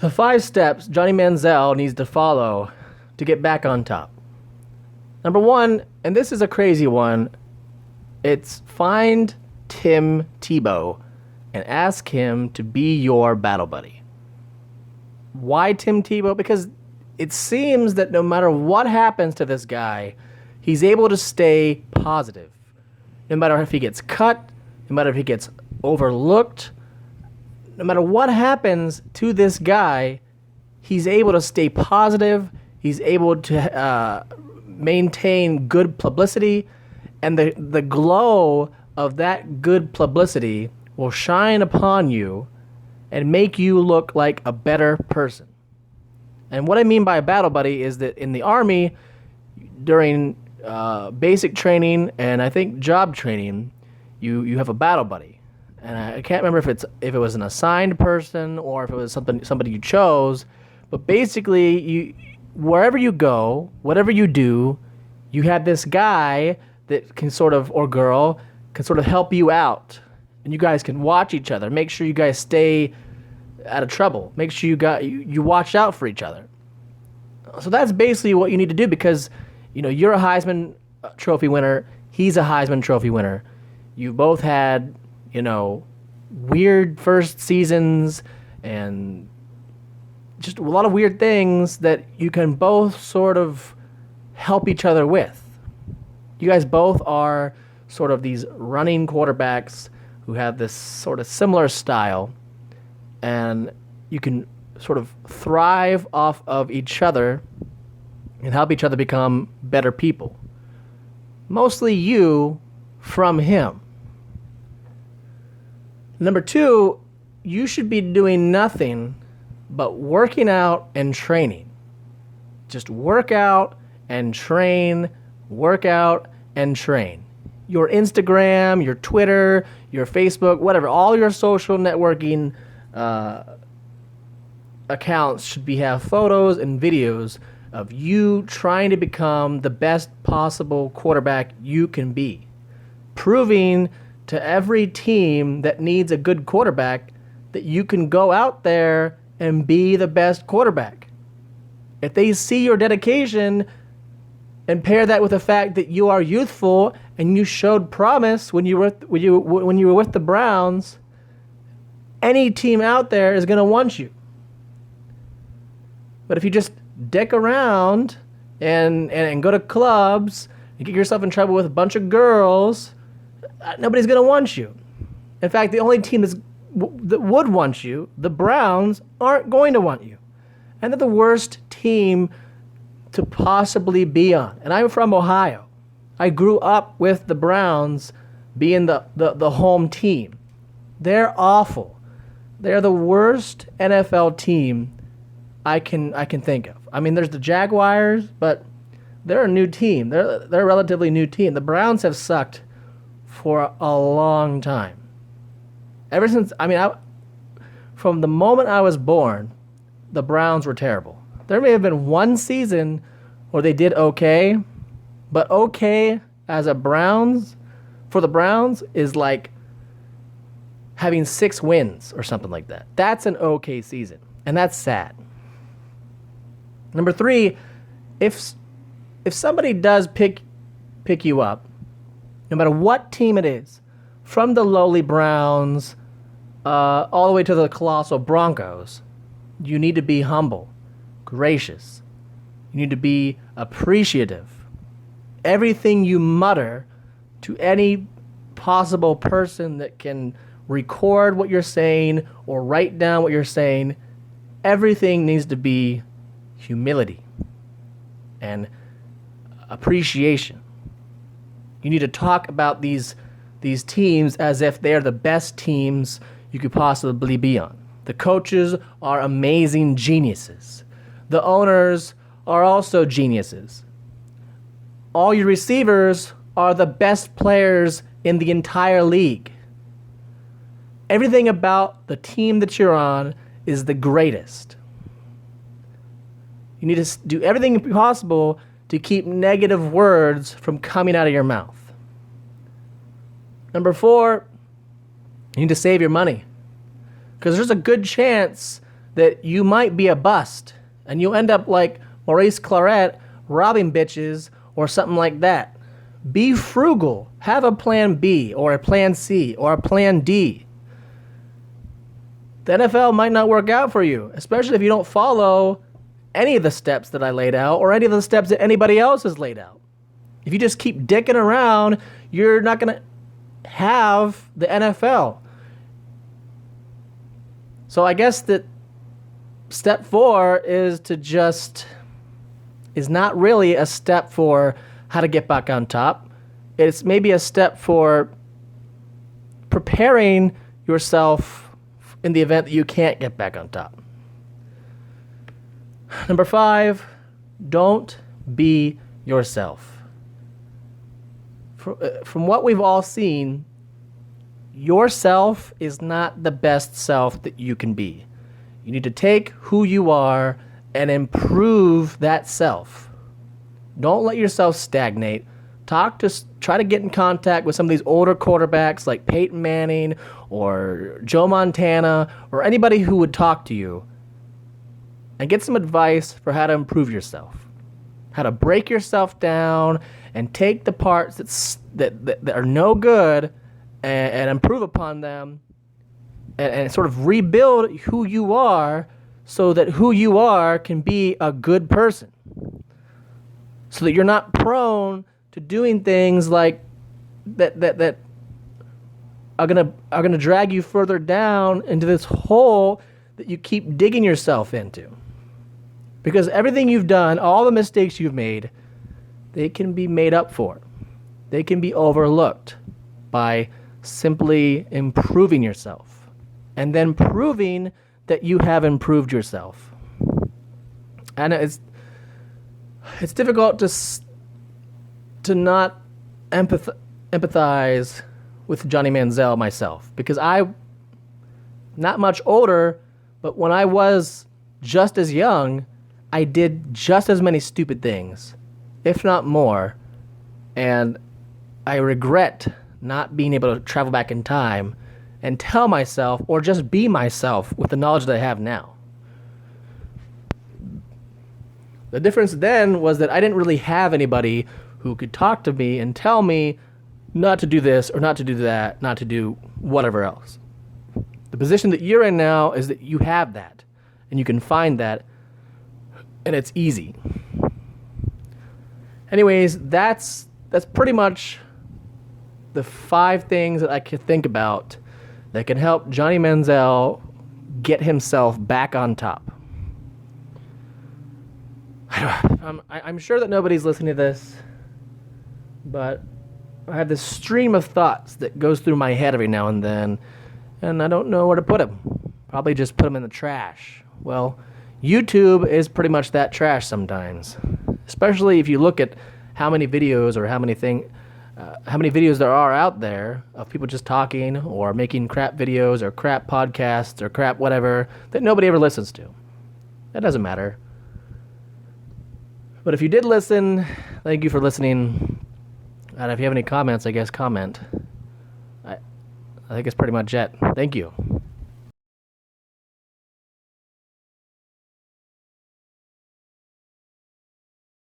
The 5 steps Johnny Manziel needs to follow to get back on top. Number 1, and this is a crazy one, it's find Tim Tebow and ask him to be your battle buddy. Why Tim Tebow? Because it seems that no matter what happens to this guy, he's able to stay positive. No matter if he gets cut, no matter if he gets overlooked, no matter what happens to this guy, he's able to stay positive. He's able to maintain good publicity, and the glow of that good publicity will shine upon you and make you look like a better person. And what I mean by a battle buddy is that in the Army, during basic training and I think job training, you have a battle buddy. And I can't remember if it was an assigned person or if it was somebody you chose, but basically wherever you go, whatever you do, you have this guy that can sort of, or girl, can sort of help you out. And you guys can watch each other. Make sure you guys stay out of trouble. Make sure you watch out for each other. So that's basically what you need to do, because you're a Heisman Trophy winner. He's a Heisman Trophy winner. You both had weird first seasons and just a lot of weird things that you can both sort of help each other with. You guys both are sort of these running quarterbacks who have this sort of similar style, and you can sort of thrive off of each other and help each other become better people. Mostly you from him. Number 2, you should be doing nothing but working out and training. Just work out and train, work out and train. Your Instagram, your Twitter, your Facebook, whatever, all your social networking accounts should have photos and videos of you trying to become the best possible quarterback you can be. Proving to every team that needs a good quarterback that you can go out there and be the best quarterback. If they see your dedication and pair that with the fact that you are youthful and you showed promise when you were with the Browns, any team out there is going to want you. But if you just dick around and go to clubs and get yourself in trouble with a bunch of girls, nobody's going to want you. In fact, the only team that would want you, the Browns, aren't going to want you. And they're the worst team to possibly be on. And I'm from Ohio. I grew up with the Browns being the home team. They're awful. They're the worst NFL team I can think of. I mean, there's the Jaguars, but they're a new team. They're a relatively new team. The Browns have sucked for a long time. Ever since, from the moment I was born, the Browns were terrible. There may have been one season where they did okay, but okay as for the Browns is like having 6 wins or something like that. That's an okay season, and that's sad. Number 3, if somebody does pick you up, no matter what team it is, from the lowly Browns all the way to the colossal Broncos, you need to be humble, gracious. You need to be appreciative. Everything you mutter to any possible person that can record what you're saying or write down what you're saying, everything needs to be humility and appreciation. You need to talk about these teams as if they're the best teams you could possibly be on. The coaches are amazing geniuses. The owners are also geniuses. All your receivers are the best players in the entire league. Everything about the team that you're on is the greatest. You need to do everything possible to keep negative words from coming out of your mouth. Number 4, you need to save your money. Because there's a good chance that you might be a bust and you'll end up like Maurice Claret robbing bitches or something like that. Be frugal. Have a plan B or a plan C or a plan D. The NFL might not work out for you, especially if you don't follow any of the steps that I laid out or any of the steps that anybody else has laid out. If you just keep dicking around, you're not going to have the NFL. So I guess that step 4 is not really a step for how to get back on top. It's maybe a step for preparing yourself in the event that you can't get back on top. Number 5, don't be yourself. From what we've all seen, yourself is not the best self that you can be. You need to take who you are and improve that self. Don't let yourself stagnate. Try to get in contact with some of these older quarterbacks like Peyton Manning or Joe Montana or anybody who would talk to you and get some advice for how to improve yourself, how to break yourself down and take the parts that are no good and improve upon them and sort of rebuild who you are so that who you are can be a good person, so that you're not prone to doing things like that are gonna drag you further down into this hole that you keep digging yourself into. Because everything you've done, all the mistakes you've made, they can be made up for. They can be overlooked by simply improving yourself and then proving that you have improved yourself. And it's difficult to not empathize with Johnny Manziel myself, because I'm not much older, but when I was just as young, I did just as many stupid things, if not more, and I regret not being able to travel back in time and tell myself or just be myself with the knowledge that I have now. The difference then was that I didn't really have anybody who could talk to me and tell me not to do this or not to do that, not to do whatever else. The position that you're in now is that you have that, and you can find that, and it's easy. Anyways, that's pretty much the 5 things that I could think about that can help Johnny Manziel get himself back on top. I'm sure that nobody's listening to this, but I have this stream of thoughts that goes through my head every now and then, and I don't know where to put them. Probably just put them in the trash. Well, YouTube is pretty much that trash sometimes, especially if you look at how many videos or how many videos there are out there of people just talking or making crap videos or crap podcasts or crap whatever that nobody ever listens to. That doesn't matter. But if you did listen, thank you for listening. And if you have any comments, I guess comment. I think it's pretty much it. Thank you.